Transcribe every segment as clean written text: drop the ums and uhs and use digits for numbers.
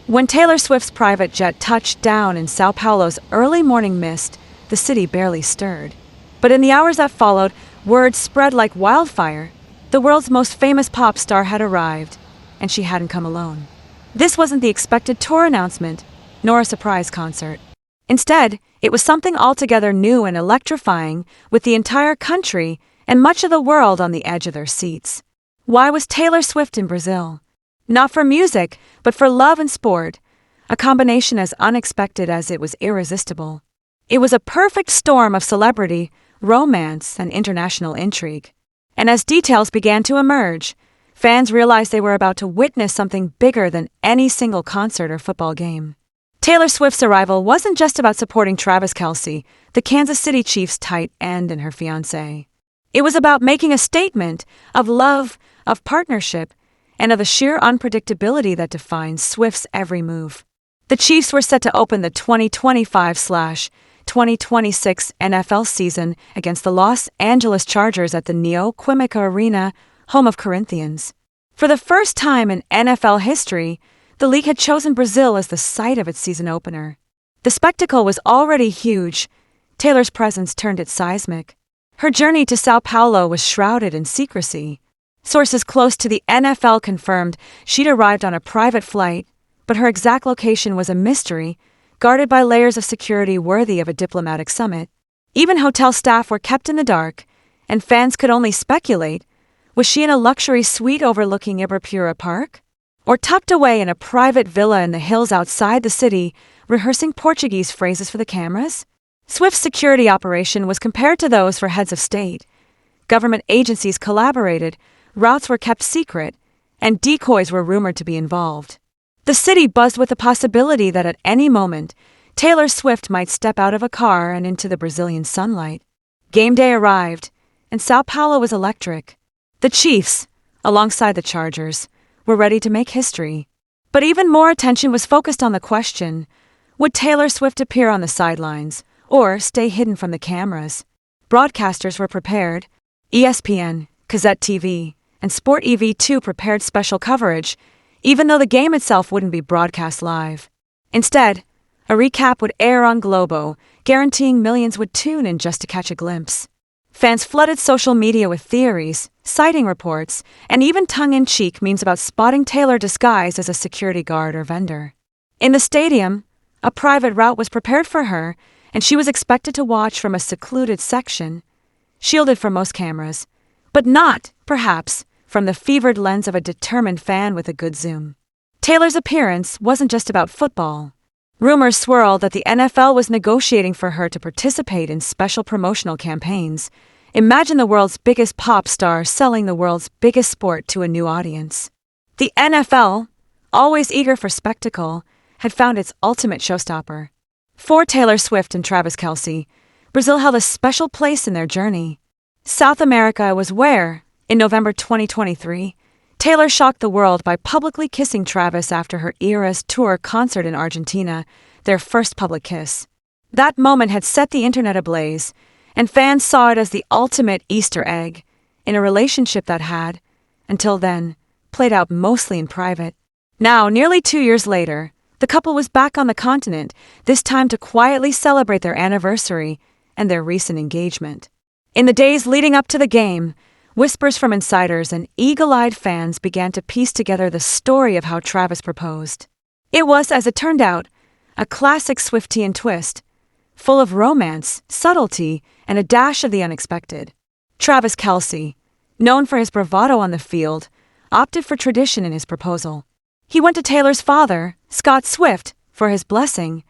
When Taylor Swift's private jet touched down in São Paulo's early morning mist, the city barely stirred. But in the hours that followed, word spread like wildfire. The world's most famous pop star had arrived, and she hadn't come alone. This wasn't the expected tour announcement, nor a surprise concert. Instead, it was something altogether new and electrifying, with the entire country and much of the world on the edge of their seats. Why was Taylor Swift in Brazil? Not for music, but for love and sport, a combination as unexpected as it was irresistible. It was a perfect storm of celebrity, romance, and international intrigue. And as details began to emerge, fans realized they were about to witness something bigger than any single concert or football game. Taylor Swift's arrival wasn't just about supporting Travis Kelce, the Kansas City Chiefs' tight end and her fiancé. It was about making a statement of love, of partnership, and of the sheer unpredictability that defines Swift's every move. The Chiefs were set to open the 2025/2026 NFL season against the Los Angeles Chargers at the Neo-Química Arena, home of Corinthians. For the first time in NFL history, the league had chosen Brazil as the site of its season opener. The spectacle was already huge. Taylor's presence turned it seismic. Her journey to São Paulo was shrouded in secrecy. Sources close to the NFL confirmed she'd arrived on a private flight, but her exact location was a mystery, guarded by layers of security worthy of a diplomatic summit. Even hotel staff were kept in the dark, and fans could only speculate. Was she in a luxury suite overlooking Ibirapuera Park? Or tucked away in a private villa in the hills outside the city, rehearsing Portuguese phrases for the cameras? Swift's security operation was compared to those for heads of state. Government agencies collaborated, routes were kept secret, and decoys were rumored to be involved. The city buzzed with the possibility that at any moment, Taylor Swift might step out of a car and into the Brazilian sunlight. Game day arrived, and São Paulo was electric. The Chiefs, alongside the Chargers, were ready to make history. But even more attention was focused on the question, would Taylor Swift appear on the sidelines, or stay hidden from the cameras? Broadcasters were prepared. ESPN, Gazette TV, and Sport EV2 prepared special coverage, even though the game itself wouldn't be broadcast live. Instead, a recap would air on Globo, guaranteeing millions would tune in just to catch a glimpse. Fans flooded social media with theories, sighting reports, and even tongue-in-cheek memes about spotting Taylor disguised as a security guard or vendor. In the stadium, a private route was prepared for her, and she was expected to watch from a secluded section, shielded from most cameras, but not, perhaps, from the fevered lens of a determined fan with a good zoom. Taylor's appearance wasn't just about football. Rumors swirled that the NFL was negotiating for her to participate in special promotional campaigns. Imagine the world's biggest pop star selling the world's biggest sport to a new audience. The NFL, always eager for spectacle, had found its ultimate showstopper. For Taylor Swift and Travis Kelce, Brazil held a special place in their journey. South America was where, in November 2023, Taylor shocked the world by publicly kissing Travis after her Eras Tour concert in Argentina, their first public kiss. That moment had set the internet ablaze, and fans saw it as the ultimate Easter egg in a relationship that had, until then, played out mostly in private. Now, nearly 2 years later, the couple was back on the continent, this time to quietly celebrate their anniversary and their recent engagement. In the days leading up to the game, whispers from insiders and eagle-eyed fans began to piece together the story of how Travis proposed. It was, as it turned out, a classic Swiftian twist, full of romance, subtlety, and a dash of the unexpected. Travis Kelce, known for his bravado on the field, opted for tradition in his proposal. He went to Taylor's father, Scott Swift, for his blessing,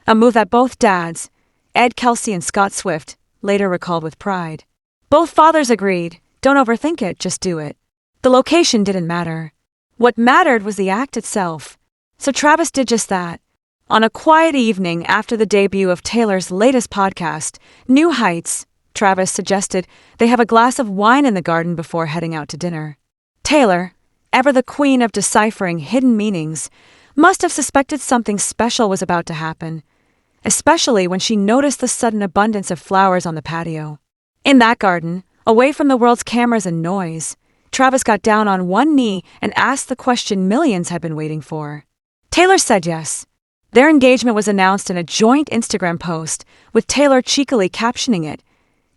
a move that both dads, Ed Kelce and Scott Swift, later recalled with pride. Both fathers agreed, don't overthink it, just do it. The location didn't matter. What mattered was the act itself. So Travis did just that. On a quiet evening after the debut of Taylor's latest podcast, New Heights, Travis suggested they have a glass of wine in the garden before heading out to dinner. Taylor, ever the queen of deciphering hidden meanings, must have suspected something special was about to happen, especially when she noticed the sudden abundance of flowers on the patio. In that garden, away from the world's cameras and noise, Travis got down on one knee and asked the question millions had been waiting for. Taylor said yes. Their engagement was announced in a joint Instagram post, with Taylor cheekily captioning it,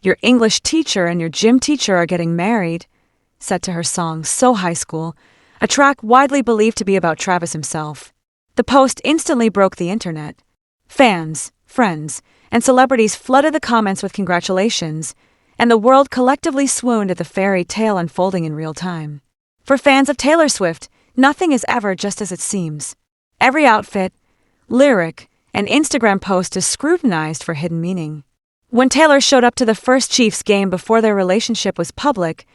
"Your English teacher and your gym teacher are getting married," set to her song So High School, a track widely believed to be about Travis himself. The post instantly broke the internet. Fans, friends, and celebrities flooded the comments with congratulations, and the world collectively swooned at the fairy tale unfolding in real time. For fans of Taylor Swift, nothing is ever just as it seems. Every outfit, lyric, and Instagram post is scrutinized for hidden meaning. When Taylor showed up to the first Chiefs game before their relationship was public,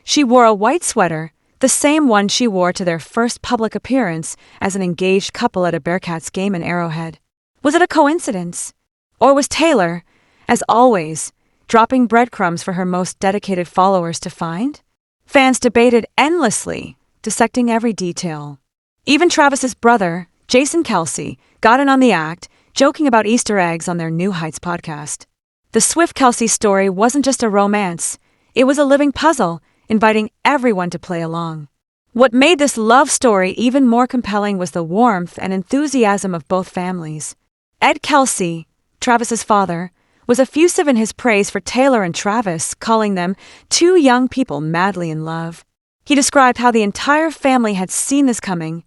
she wore a white sweater, the same one she wore to their first public appearance as an engaged couple at a Bearcats game in Arrowhead. Was it a coincidence? Or was Taylor, as always, dropping breadcrumbs for her most dedicated followers to find? Fans debated endlessly, dissecting every detail. Even Travis's brother, Jason Kelce, got in on the act, joking about Easter eggs on their New Heights podcast. The Swift-Kelce story wasn't just a romance, it was a living puzzle, inviting everyone to play along. What made this love story even more compelling was the warmth and enthusiasm of both families. Ed Kelce, Travis's father, was effusive in his praise for Taylor and Travis, calling them two young people madly in love. He described how the entire family had seen this coming,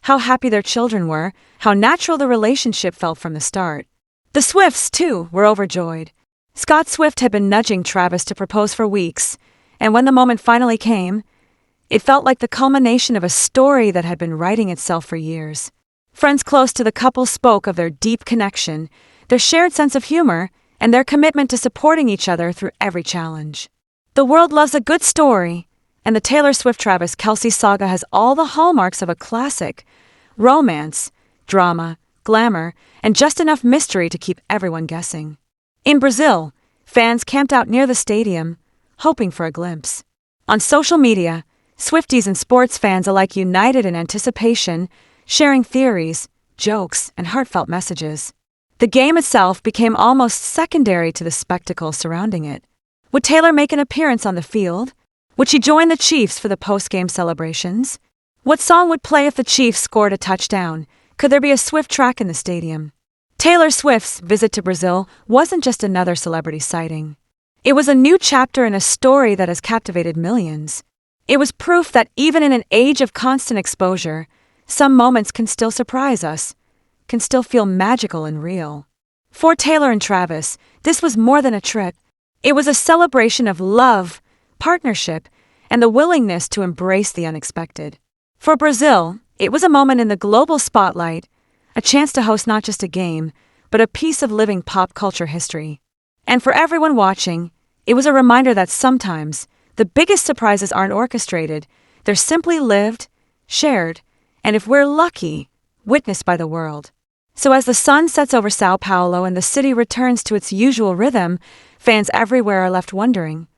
how happy their children were, how natural the relationship felt from the start. The Swifts, too, were overjoyed. Scott Swift had been nudging Travis to propose for weeks, and when the moment finally came, it felt like the culmination of a story that had been writing itself for years. Friends close to the couple spoke of their deep connection, their shared sense of humor, and their commitment to supporting each other through every challenge. The world loves a good story, and the Taylor Swift-Travis Kelce saga has all the hallmarks of a classic: romance, drama, glamour, and just enough mystery to keep everyone guessing. In Brazil, fans camped out near the stadium, hoping for a glimpse. On social media, Swifties and sports fans alike united in anticipation, sharing theories, jokes, and heartfelt messages. The game itself became almost secondary to the spectacle surrounding it. Would Taylor make an appearance on the field? Would she join the Chiefs for the post-game celebrations? What song would play if the Chiefs scored a touchdown? Could there be a Swift track in the stadium? Taylor Swift's visit to Brazil wasn't just another celebrity sighting. It was a new chapter in a story that has captivated millions. It was proof that even in an age of constant exposure, some moments can still surprise us, can still feel magical and real. For Taylor and Travis, this was more than a trip. It was a celebration of love, partnership, and the willingness to embrace the unexpected. For Brazil, it was a moment in the global spotlight, a chance to host not just a game, but a piece of living pop culture history. And for everyone watching, it was a reminder that sometimes the biggest surprises aren't orchestrated, they're simply lived, shared, and if we're lucky, witnessed by the world. So as the sun sets over São Paulo and the city returns to its usual rhythm, fans everywhere are left wondering,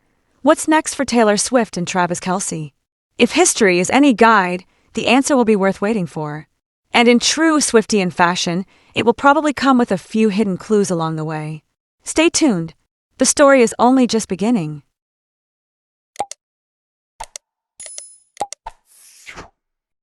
what's next for Taylor Swift and Travis Kelce? If history is any guide, the answer will be worth waiting for. And in true Swiftian fashion, it will probably come with a few hidden clues along the way. Stay tuned. The story is only just beginning.